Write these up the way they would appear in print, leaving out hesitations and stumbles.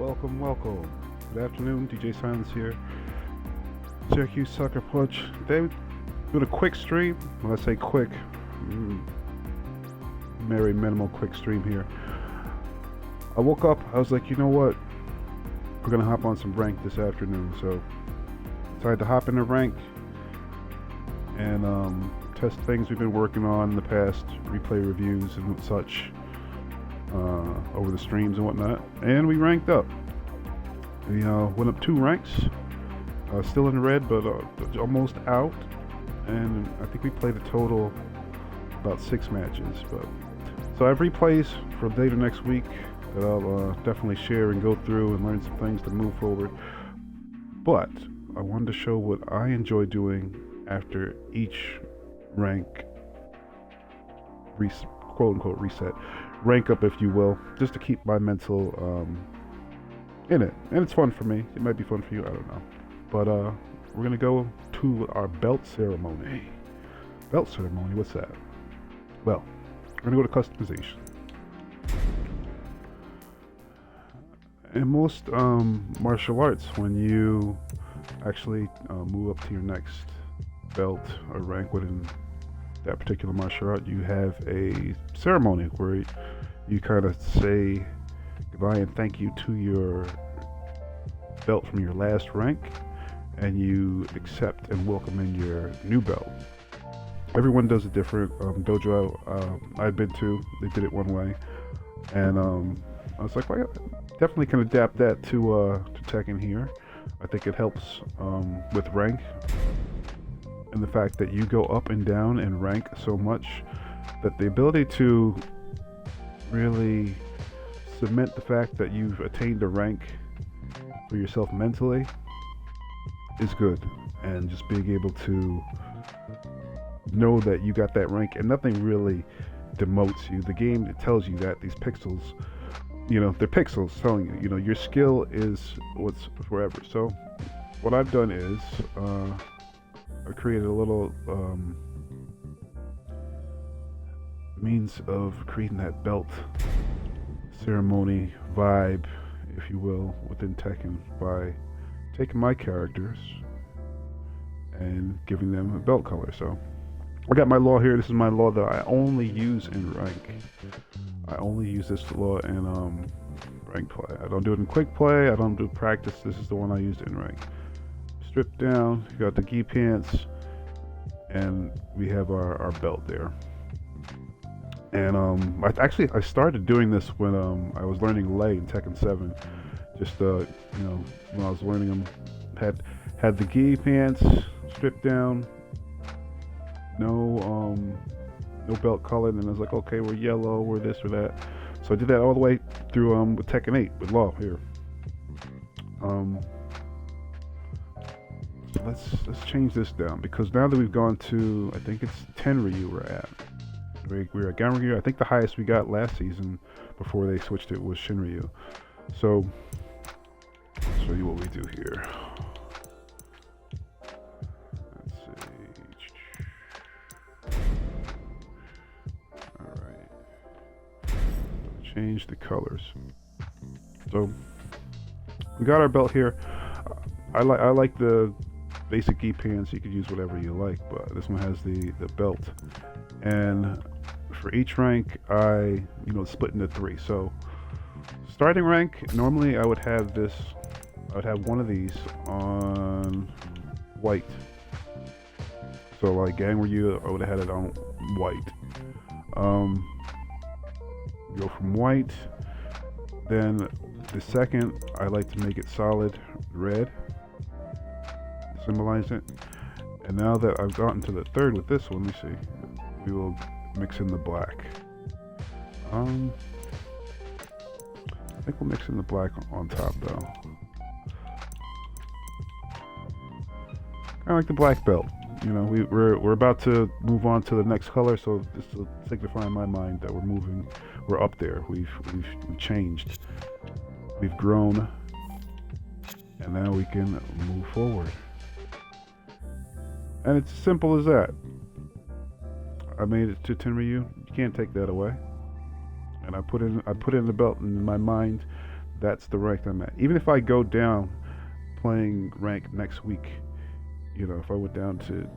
Welcome, welcome. Good afternoon, DJ Silence here. SyracuseSuckerPunch. Today, doing a quick stream. When I say quick, very minimal quick stream here. I woke up, I was like, you know what? We're gonna hop on some rank this afternoon. So, decided to hop into rank and test things we've been working on in the past, replay reviews and such. Over the streams and whatnot, and we ranked up. We went up 2 ranks, still in the red, but almost out. And I think we played a total about 6 matches. But so I have replays for later next week that I'll definitely share and go through and learn some things to move forward. But I wanted to show what I enjoy doing after each rank, quote unquote reset. Rank up, if you will, just to keep my mental in it, and it's fun for me. It might be fun for you, I don't know. But we're gonna go to our belt ceremony. Belt ceremony, what's that? Well, we're gonna go to customization. In most martial arts, when you actually move up to your next belt or rank within that particular martial art, you have a ceremony where you kind of say goodbye and thank you to your belt from your last rank, and you accept and welcome in your new belt. Everyone does it different. Dojo I've been to, they did it one way, and I was like, well, definitely can adapt that to Tekken here. I think it helps with rank. And the fact that you go up and down in rank so much that the ability to really cement the fact that you've attained a rank for yourself mentally is good. And just being able to know that you got that rank and nothing really demotes you. The game, it tells you that these pixels, they're pixels telling you, your skill is what's forever. So what I've done is I created a little means of creating that belt ceremony vibe, if you will, within Tekken by taking my characters and giving them a belt color. So I got my law here. This is my law that I only use in rank. I only use this law in rank play. I don't do it in quick play. I don't do practice. This is the one I used in rank. Strip down, you got the gi pants, and we have our belt there. And I started doing this when I was learning lei in Tekken 7. Just when I was learning them, had the gi pants stripped down, no belt colored, and I was like, okay, we're yellow, we're this or that. So I did that all the way through with Tekken 8 with law here. Let's change this down, because now that we've gone to, I think it's Tenryu we're at. We're at Ganryu. I think the highest we got last season before they switched it was Shinryu. So, I'll show you what we do here. Let's see. Alright. Change the colors. So, we got our belt here. I like the basic gi pants. You could use whatever you like, but this one has the belt. And for each rank, I split into 3. So starting rank, normally I would have this. I would have one of these on white. So like Ganryu, I would have had it on white. Go from white. Then the second, I like to make it solid red. Symbolize it. And now that I've gotten to the third with this one, let me see. We will mix in the black. I think we'll mix in the black on top though. Kind of like the black belt. We're about to move on to the next color, so this will signify in my mind that we're up there. We've changed. We've grown. And now we can move forward. And it's as simple as that. I made it to Tenryu. You can't take that away. And I put in the belt in my mind That's the rank I'm at. Even if I go down playing rank next week, you know, if I went down to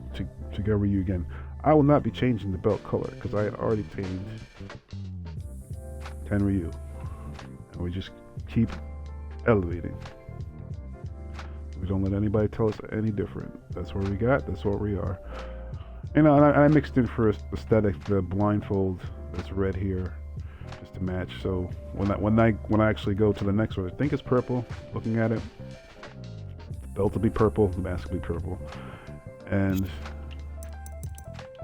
go Ryu again, I will not be changing the belt color because I already obtained 10 Ryu. And we just keep elevating. We don't let anybody tell us any different. That's where we got, that's what we are. And I mixed in for aesthetic the blindfold that's red here, just to match. So when I actually go to the next one, I think it's purple. Looking at it, the belt will be purple, the mask will be purple, and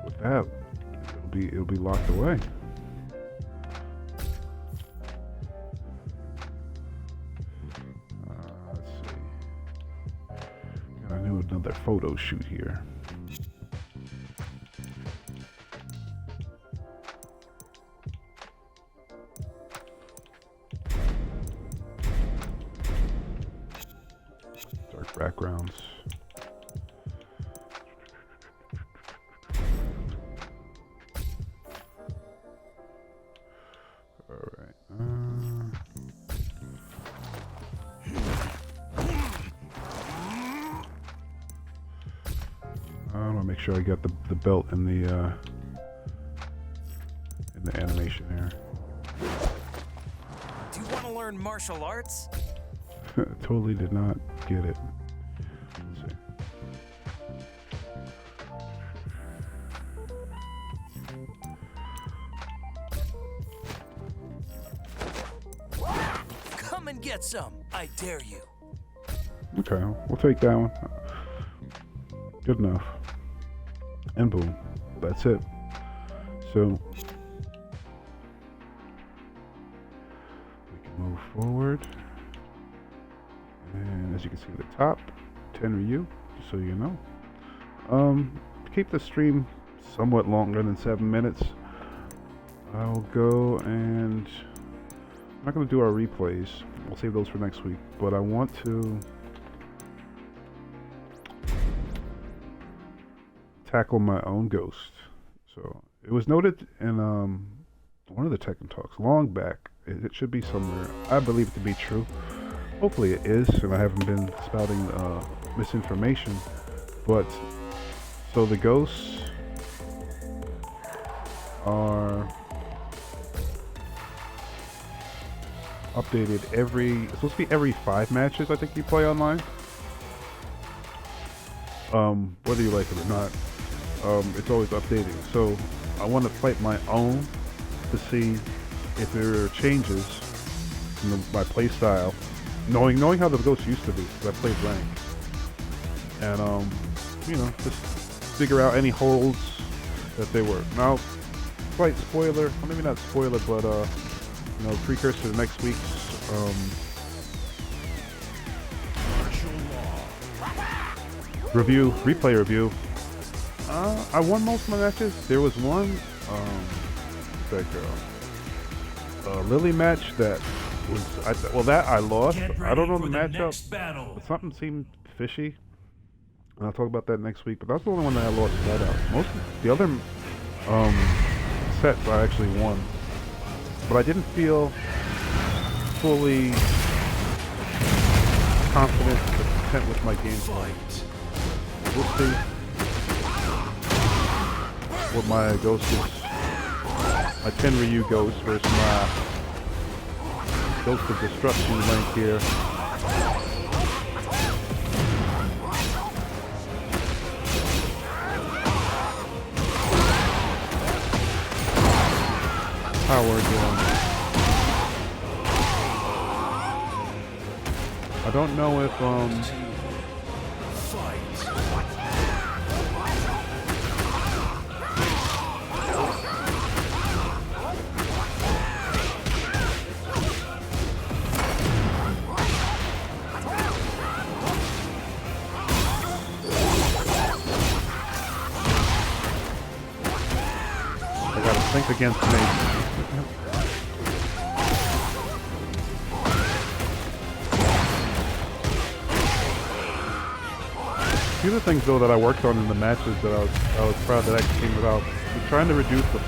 with that, it'll be locked away. Let's see. I knew another photo shoot here. Backgrounds. All right. I want to make sure I got the belt in the animation here. Do you want to learn martial arts? Totally did not get it. Come and get some, I dare you. Okay, we'll take that one. Good enough. And boom, that's it. So we can move forward. And as you can see at the top, 10 Ryu, just so you know. Keep the stream somewhat longer than 7 minutes. I'll go and I'm not going to do our replays. We'll save those for next week. But I want to tackle my own ghost. So it was noted in one of the Tekken talks long back. It should be somewhere. I believe it to be true. Hopefully it is, and I haven't been spouting misinformation. But so the ghosts are updated it's supposed to be every 5 matches I think you play online. Whether you like it or not, it's always updating. So I want to fight my own to see if there are changes in my play style, knowing how the ghosts used to be, because I played rank, and you know, just figure out any holds that they were. Now, slight spoiler, well, maybe not spoiler, but you know, precursor to next week's replay review. I won most of my matches. There was one, Lily match that was, that I lost. I don't know the matchup, but something seemed fishy. And I'll talk about that next week. But that's the only one that I lost flat out. Most of the other sets I actually won, but I didn't feel fully confident or content with my gameplay. We'll see what my ghost is. My 10 Ryu ghost versus my Ghost of Destruction link here. Power down. I don't know if I gotta think against me. A few of the things though that I worked on in the matches that I was proud that actually came about, was trying to reduce the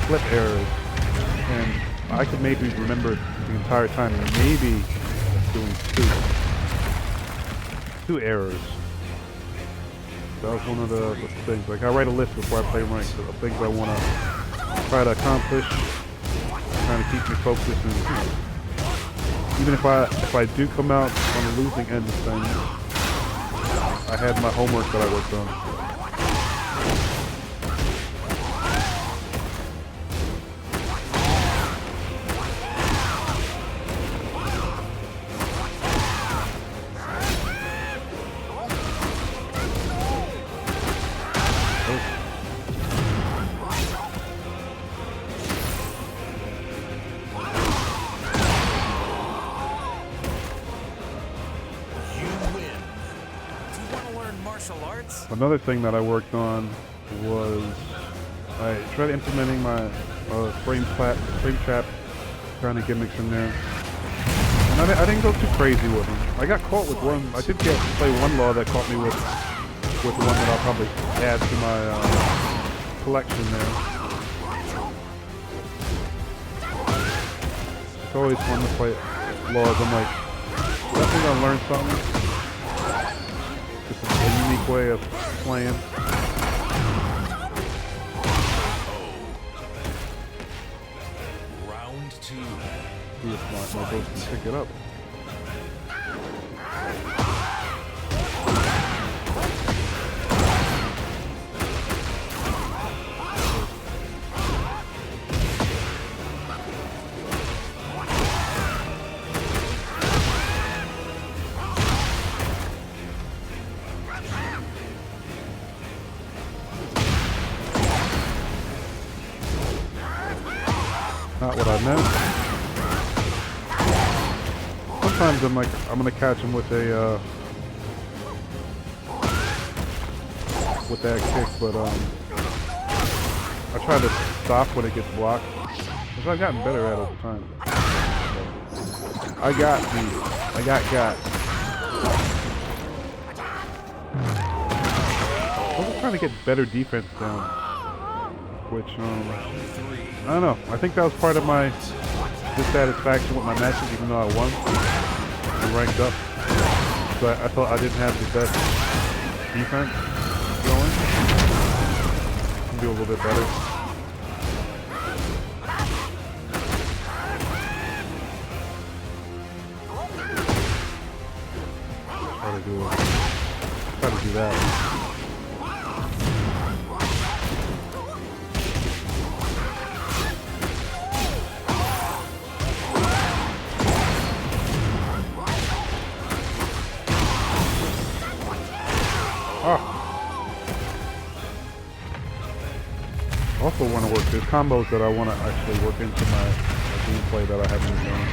flip errors, and I could maybe remember the entire time maybe doing two errors. That was one of the things. Like, I write a list before I play ranked of things I want to try to accomplish, trying to keep me focused, and even if I do come out on the losing end of things, I had my homework that I worked on. Another thing that I worked on was I tried implementing my frame trap kind of gimmicks in there. And I didn't go too crazy with them. I got caught with one. I did play one law that caught me with one that I'll probably add to my collection there. It's always fun to play laws. I'm like, definitely gonna learn something. Just a unique way of playing. Round 2. See if my ghost can pick it up. Not what I meant. Sometimes I'm like, I'm gonna catch him with a with that kick, but I try to stop when it gets blocked, which I've gotten better at over time. I got. I'm trying to get better defense down, which I don't know. I think that was part of my dissatisfaction with my matches, even though I won and ranked up. So I thought I didn't have the best defense going. I can do a little bit better. Try to do that. Also want to work, there's combos that I want to actually work into my gameplay that I haven't done.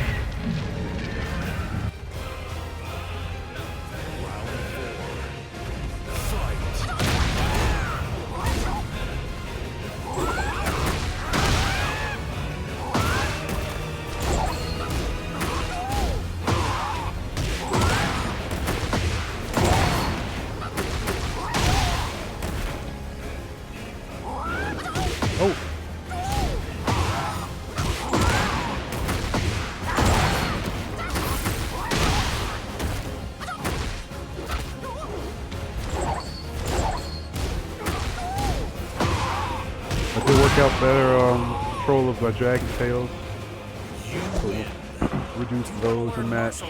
Oh! I did work out better control of my dragon tails. So reduce those in match.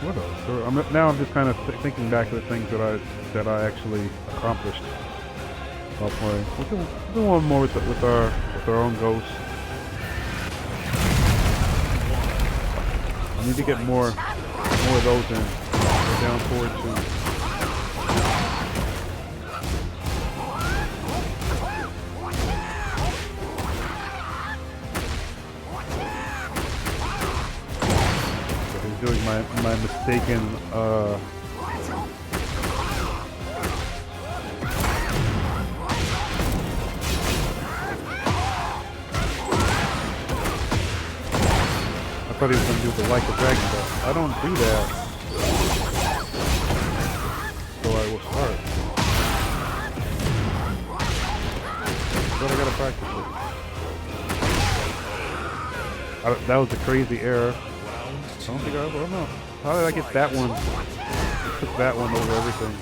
What else? So now I'm just kind of thinking back to the things that I actually accomplished while playing. We'll do one more with our own ghosts. I need to get more of those in. We're down forward too. Doing my mistaken I thought he was going to do the like a dragon, but I don't do that. So I will start. But I gotta practice it. That was a crazy error. I don't think I don't know. How did I get that one? I took that one over everything.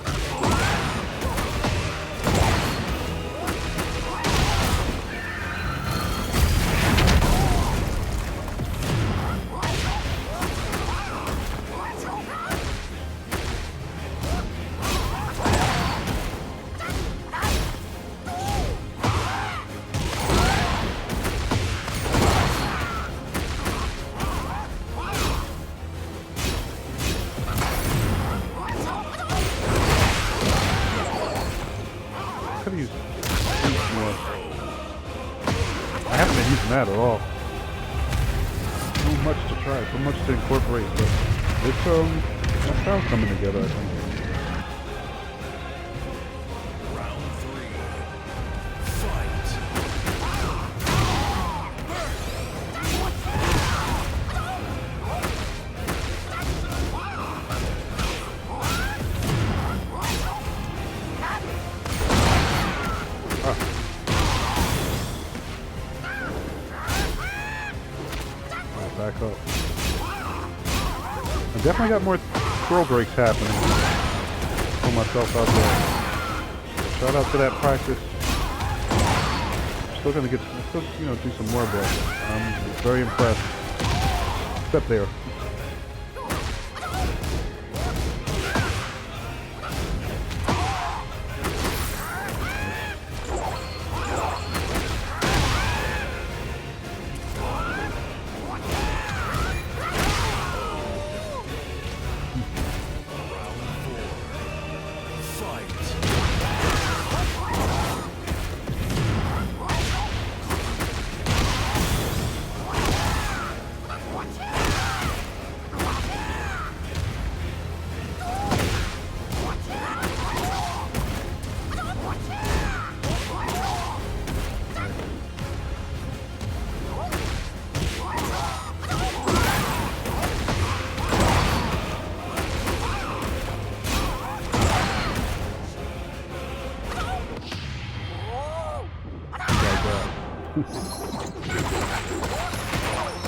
I haven't been using that at all. So much to try, so much to incorporate, but it's all coming together, I think. Round 3. Fight. Back up. I definitely got more throw breaks happening for myself out there. Shout out to that practice. Still gonna do some more, but I'm very impressed. Except there.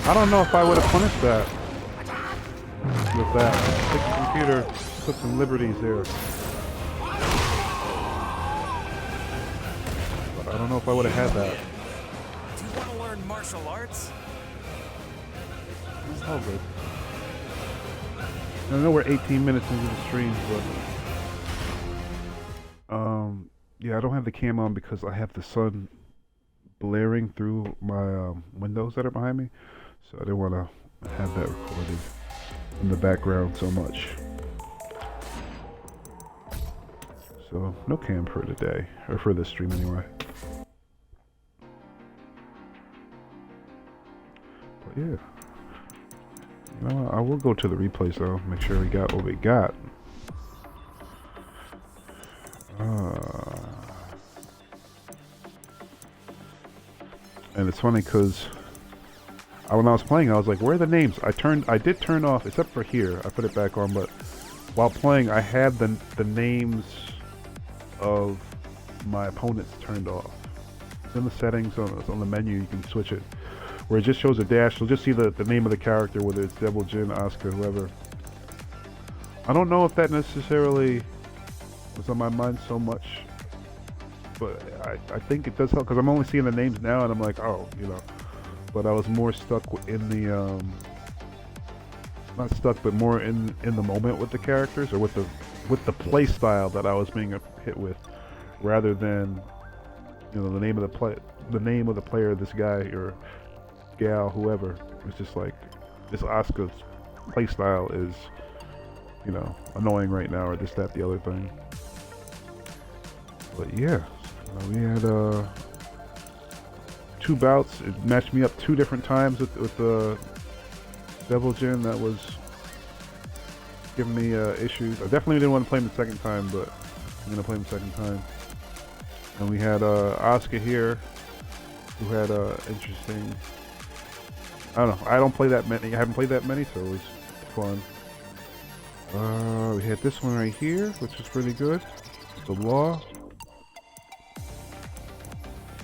I don't know if I would have punished that with that. I think the computer took some liberties there. But I don't know if I would have had that. Do you want to learn martial arts? It's all good. I know we're 18 minutes into the stream, but yeah, I don't have the cam on because I have the sun blaring through my windows that are behind me, so I didn't want to have that recorded in the background so much. So no cam for today, or for this stream anyway. But yeah, you know what? I will go to the replays though, make sure we got what we got. And it's funny because when I was playing, I was like, where are the names? I did turn off, except for here, I put it back on, but while playing, I had the names of my opponents turned off. It's in the settings, on the menu, you can switch it. Where it just shows a dash, you'll just see the name of the character, whether it's Devil, Jin, Asuka, whoever. I don't know if that necessarily was on my mind so much, but I think it does help, because I'm only seeing the names now, and I'm like, oh, you know. But I was more stuck in the, not stuck, but more in the moment with the characters, or with the play style that I was being hit with, rather than, you know, the name of the player, this guy or gal, whoever. It's just like, this Asuka's play style is, you know, annoying right now, or this, that, the other thing. But yeah, we had 2 bouts. It matched me up 2 different times with Devil Jin. That was giving me issues. I definitely didn't want to play him the second time, but I'm gonna play him the second time. And we had Asuka here, who had interesting. I don't know. I don't play that many. I haven't played that many, so it was fun. We had this one right here, which is pretty good. The Law.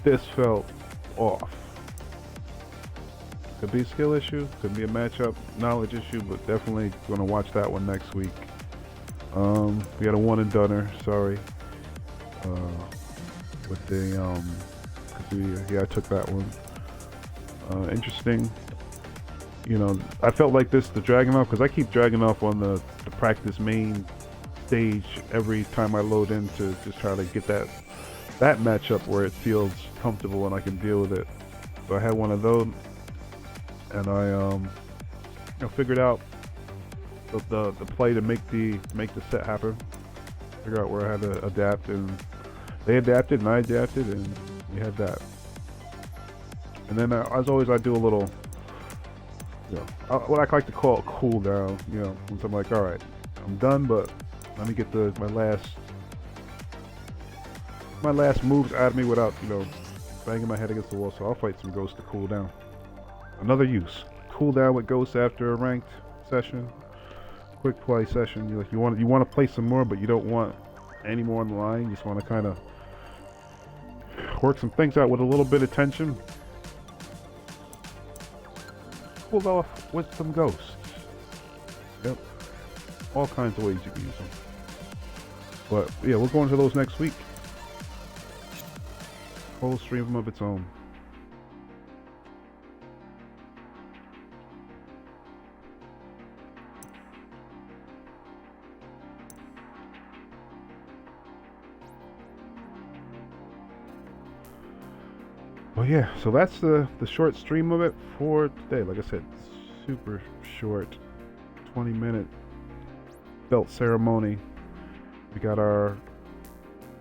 This felt off. Could be a skill issue, could be a matchup knowledge issue, but definitely gonna watch that one next week. We had a one and doneer, sorry. With the I took that one. Interesting. You know, I felt like the Dragunov, because I keep Dragunov on the practice main stage every time I load in to just try to get that matchup where it feels comfortable and I can deal with it. So I had one of those, and I figured out the play to make the set happen. Figure out where I had to adapt, and they adapted and I adapted, and we had that. And then as always, I do a little, what I like to call a cool down. Once I'm like, all right, I'm done, but let me get my last moves out of me without banging my head against the wall. So I'll fight some ghosts to cool down. Another use, cool down with ghosts after a ranked session, quick play session. You want to play some more, but you don't want any more on the line. You just want to kind of work some things out with a little bit of tension. Cool off with some ghosts. Yep, all kinds of ways you can use them. But yeah, we'll go into those next week. Whole stream of its own. Well, yeah, so that's the short stream of it for today. Like I said, super short, 20-minute belt ceremony. We got our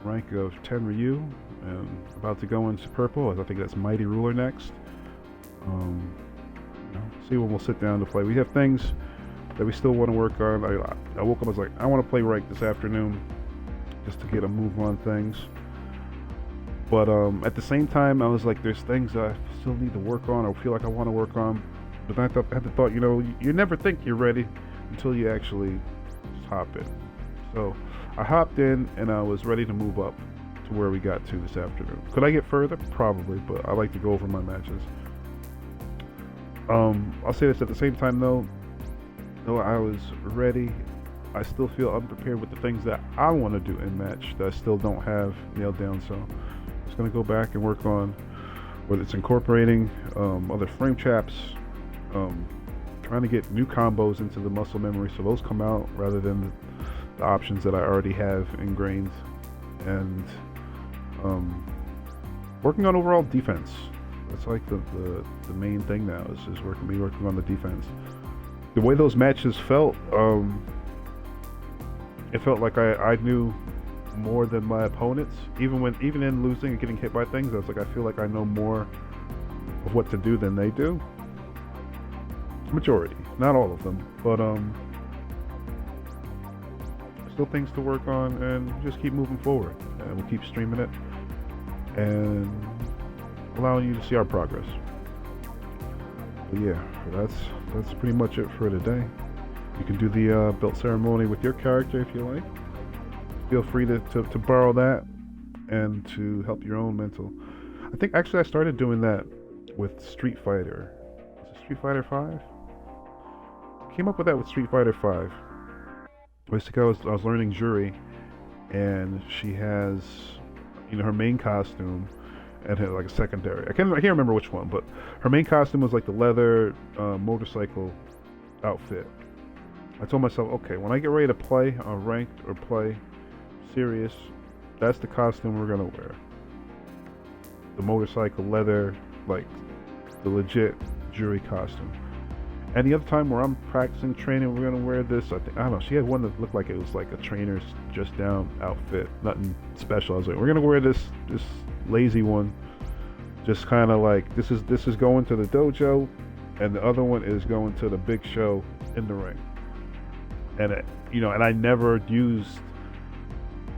rank of 10 Ryu, and about to go into purple. I think that's Mighty Ruler next. See when we'll sit down to play. We have things that we still want to work on. I woke up, I was like, I want to play rank this afternoon just to get a move on things. But at the same time, I was like, there's things that I still need to work on or feel like I want to work on. But I had the thought, you never think you're ready until you actually just hop in. So I hopped in and I was ready to move up to where we got to this afternoon. Could I get further? Probably, but I like to go over my matches. I'll say this at the same time though I was ready, I still feel unprepared with the things that I want to do in match that I still don't have nailed down. So I'm just going to go back and work on whether it's incorporating other frame traps, trying to get new combos into the muscle memory so those come out rather than the options that I already have ingrained, and working on overall defense. That's like the main thing now, is just working on the defense. The way those matches felt, it felt like I knew more than my opponents. Even in losing and getting hit by things, I was like, I feel like I know more of what to do than they do. Majority, not all of them, but still things to work on, and just keep moving forward, and we'll keep streaming it and allowing you to see our progress. But yeah, that's pretty much it for today. You can do the belt ceremony with your character if you like. Feel free to borrow that and to help your own mental. I think actually I started doing that with Street Fighter. Was it Street Fighter 5? Came up with that with Street Fighter 5. Basically, I was learning Juri, and she has, her main costume, and had like a secondary. I can't remember which one, but her main costume was like the leather motorcycle outfit. I told myself, okay, when I get ready to play on ranked or play serious, that's the costume we're gonna wear. The motorcycle leather, like the legit Juri costume. And the other time where I'm practicing training, we're gonna wear this. I don't know. She had one that looked like it was like a trainer's just down outfit, nothing special. I was like, we're gonna wear this lazy one, just kind of like this is going to the dojo, and the other one is going to the big show in the ring. And and I never used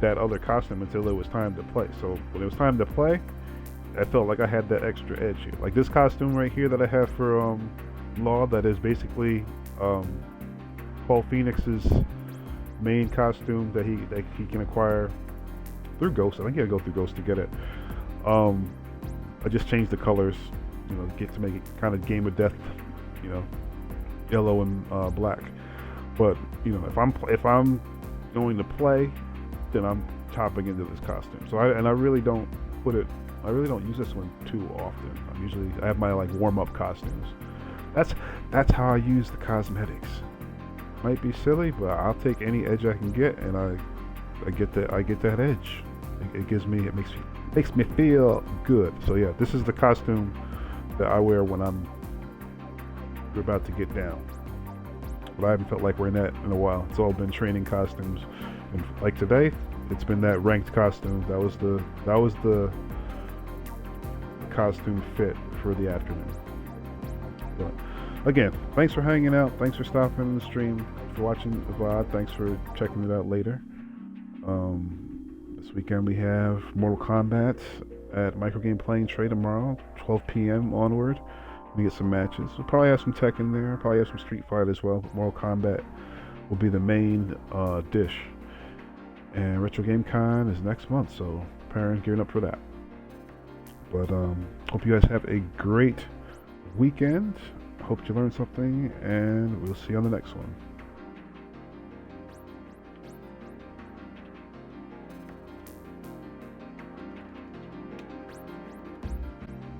that other costume until it was time to play. So when it was time to play, I felt like I had that extra edge here. Like this costume right here that I have for Law, that is basically Paul Phoenix's main costume that he can acquire through Ghost. I think you gotta go through Ghost to get it. I just changed the colors you know, get to make it kind of game of death, you know, yellow and black. But you know, if I'm going to play, then I'm topping into this costume. So I really don't use this one too often. I have my like warm up costumes. That's how I use the cosmetics. Might be silly, but I'll take any edge I can get, and I get that edge. It makes me feel good. So yeah, this is the costume that I wear when we're about to get down. But I haven't felt like wearing that in a while. It's all been training costumes, and like today, it's been that ranked costume. That was the costume fit for the afternoon. But again, thanks for hanging out. Thanks for stopping in the stream. For watching the VOD. Thanks for checking it out later. This weekend we have Mortal Kombat at Microgame Playing Trade tomorrow, 12 p.m. onward. We get some matches. We'll probably have some Tekken there. Probably have some Street Fighter as well. But Mortal Kombat will be the main dish. And Retro Game Con is next month, so parents gearing up for that. But hope you guys have a great weekend. Hope you learned something, and we'll see you on the next one.